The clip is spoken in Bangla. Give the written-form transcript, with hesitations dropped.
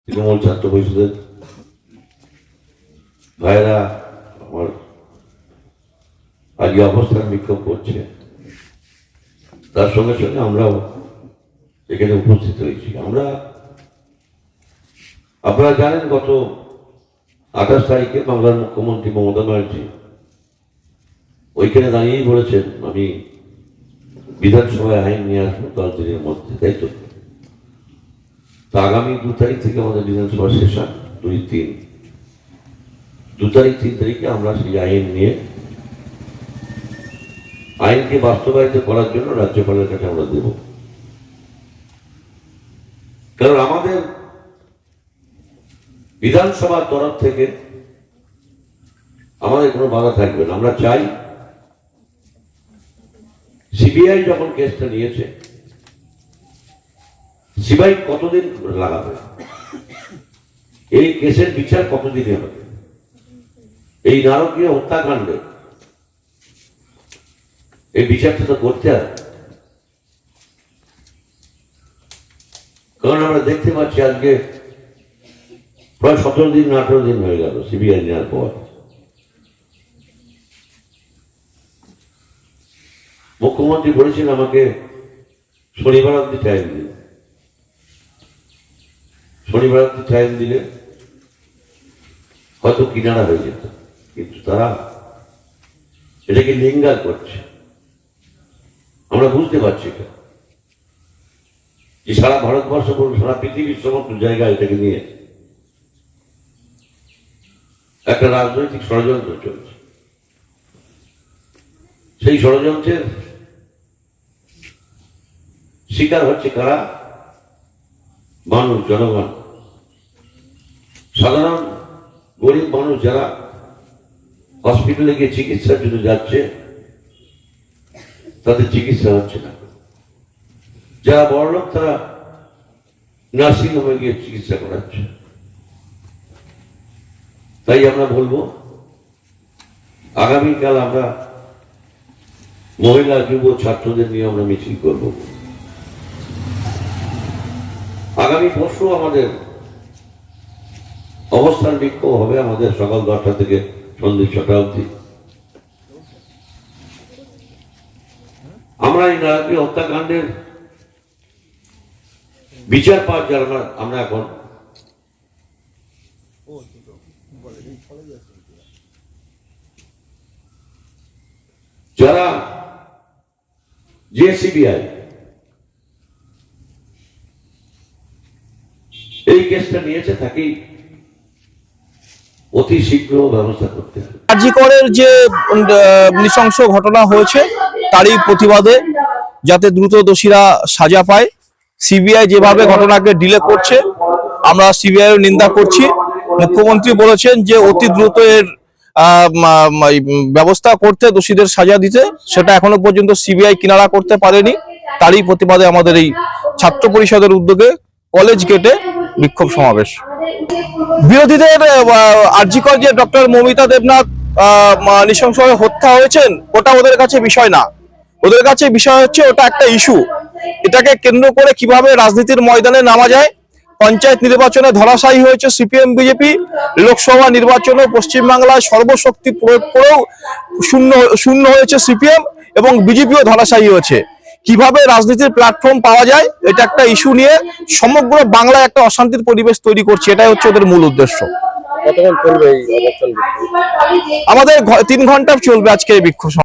তৃণমূল ছাত্র পরিষদের ভাইয়েরা আমার আজকে অবস্থান বিক্ষোভ করছে, তার সঙ্গে সঙ্গে আমরাও এখানে উপস্থিত হয়েছি। আপনারা জানেন গত 28 তারিখে বাংলার মুখ্যমন্ত্রী মমতা ব্যানার্জি ওইখানে দাঁড়িয়েই বলেছেন আমি বিধানসভায় আইন নিয়ে আসবো 10 দিনের মধ্যে, তাই তো? আগামী 2 তারিখ থেকে আমাদের বিধানসভা সেশন, 2 তারিখ 3 তারিখে আমরা সেই আইনকে বাস্তবায়িত করার জন্য রাজ্যপালের কাছে আমরা দেব। কারণ আমাদের বিধানসভার তরফ থেকে আমাদের কোনো বাধা থাকবে না। আমরা চাই সিবিআই যখন কেসটা নিয়েছে, সিবিআই কতদিন লাগাবে, এই কেসের বিচার কতদিনে হবে, এই নারকীয় হত্যাকাণ্ডে এই বিচারটা তো করতে হবে। কারণ আমরা দেখতে পাচ্ছি আজকে প্রায় 17 দিন 18 দিন হয়ে গেল সিবিআই নেওয়ার পর। মুখ্যমন্ত্রী বলেছেন আমাকে শনিবার অব্দি টাইম দিন, শনিবার অব্দি টাইম দিলে হয়তো কিনারা হয়ে যেত, কিন্তু তারা এটাকে লিঙ্গার করছে। আমরা বুঝতে পারছি যে সারা ভারতবর্ষ বলুন, সারা পৃথিবীর সমস্ত জায়গায় এটাকে নিয়ে একটা রাজনৈতিক ষড়যন্ত্র চলছে। সেই ষড়যন্ত্রের শিকার হচ্ছে কারা? মানুষ, জনগণ, সাধারণ গরিব মানুষ যারা হসপিটালে গিয়ে চিকিৎসার জন্য যাচ্ছে, তাদের চিকিৎসা হচ্ছে না। যারা বড়লোক তারা নার্সিং হোমে গিয়ে চিকিৎসা করাচ্ছে। তাই আমরা বলবো আগামীকাল আমরা মহিলা যুব ছাত্রদের নিয়ে আমরা মিছিল করব। আগামী পরশু আমাদের অবস্থান বিক্ষোভ হবে, আমাদের সকাল 10টা থেকে সন্ধ্যে 6টা অবধি। আমরা এই নারকীয় হত্যাকাণ্ডের বিচার পাওয়ার জন্য আমরা এখন যারা যে সিবিআই এই কেসটা নিয়েছে তাকেই অতি শীঘ্র ব্যবস্থা করতে হবে। কার্যকরের যে নৃশংস ঘটনা হয়েছে তারই প্রতিবাদে যাতে দ্রুত দোষীরা সাজা পায়, সিবিআই যেভাবে ঘটনাকে ডিলে করছে আমরা সিবিআই এর নিন্দা করছি। মুখ্যমন্ত্রী বলেছেন যে অতি দ্রুত এর ব্যবস্থা করতে, দোষীদের সাজা দিতে, সেটা এখনো পর্যন্ত সিবিআই কিনারা করতে পারেনি। তারই প্রতিবাদে আমাদের এই ছাত্র পরিষদের উদ্যোগে কলেজ গেটে বিক্ষোভ সমাবেশ। বিরোধীদের আরজিকর যে ডক্টর মমিতা দেবনাথ নৃশংসভাবে হত্যা হয়েছেন ওটা ওদের কাছে বিষয় না, ওদের কাছে বিষয় হচ্ছে ওটা একটা ইস্যু। এটাকে কেন্দ্র করে কিভাবে রাজনীতির ময়দানে নামা যায়। পঞ্চায়েত নির্বাচনে ধরাশায়ী হয়েছে সিপিএম বিজেপি, লোকসভা নির্বাচনে পশ্চিমবাংলায় সর্বশক্তি প্রয়োগ করেও শূন্য হয়েছে সিপিএম, এবং বিজেপিও ধরাশায়ী হয়েছে। কিভাবে রাজনীতির প্ল্যাটফর্ম পাওয়া যায় এটা একটা ইস্যু নিয়ে সমগ্র বাংলায় একটা অশান্তির পরিবেশ তৈরি করছে, এটাই হচ্ছে ওদের মূল উদ্দেশ্য। আমাদের 3 ঘন্টা চলবে আজকে এই বিক্ষোভ।